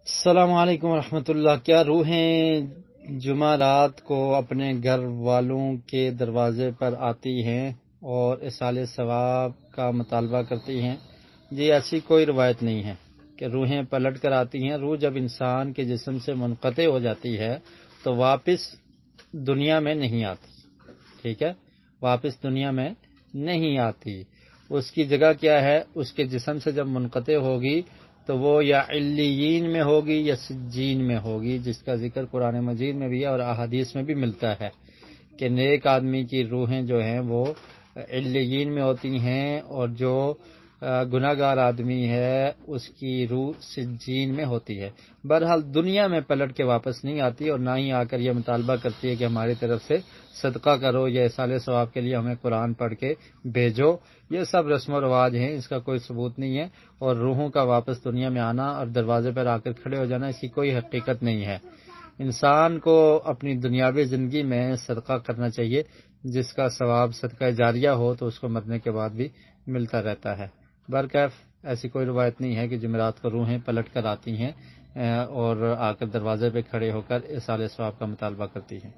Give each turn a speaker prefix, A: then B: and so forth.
A: السلام علیکم ورحمۃ اللہ۔ کیا روحیں جمعرات کو اپنے گھر والوں کے دروازے پر آتی ہیں اور ایصال ثواب کا مطالبہ کرتی ہیں؟ جی، ایسی کوئی روایت نہیں ہے کہ روحیں پلٹ کر آتی ہیں۔ روح جب انسان کے جسم سے منقطع ہو جاتی ہے تو واپس دنیا میں نہیں آتی، ٹھیک ہے؟ واپس دنیا میں نہیں آتی۔ اس کی جگہ کیا ہے؟ اس کے جسم سے جب منقطع ہوگی تو وہ یا علیین میں ہوگی یا سجین میں ہوگی، جس کا ذکر قرآن مجید میں بھی ہے اور احادیث میں بھی ملتا ہے کہ نیک آدمی کی روحیں جو ہیں وہ علیین میں ہوتی ہیں، اور جو گناہ گار آدمی ہے اس کی روح سجین میں ہوتی ہے۔ بہرحال دنیا میں پلٹ کے واپس نہیں آتی، اور نہ ہی آ کر یہ مطالبہ کرتی ہے کہ ہماری طرف سے صدقہ کرو یا ایصال ثواب کے لیے ہمیں قرآن پڑھ کے بھیجو۔ یہ سب رسم و رواج ہیں، اس کا کوئی ثبوت نہیں ہے، اور روحوں کا واپس دنیا میں آنا اور دروازے پر آ کر کھڑے ہو جانا اس کی کوئی حقیقت نہیں ہے۔ انسان کو اپنی دنیاوی زندگی میں صدقہ کرنا چاہیے، جس کا ثواب صدقہ جاریہ ہو تو اس کو مرنے کے بعد بھی ملتا رہتا ہے۔ برکیف ایسی کوئی روایت نہیں ہے کہ جمعرات کو روحیں پلٹ کر آتی ہیں اور آ کر دروازے پہ کھڑے ہو کر ایصال ثواب کا مطالبہ کرتی ہیں۔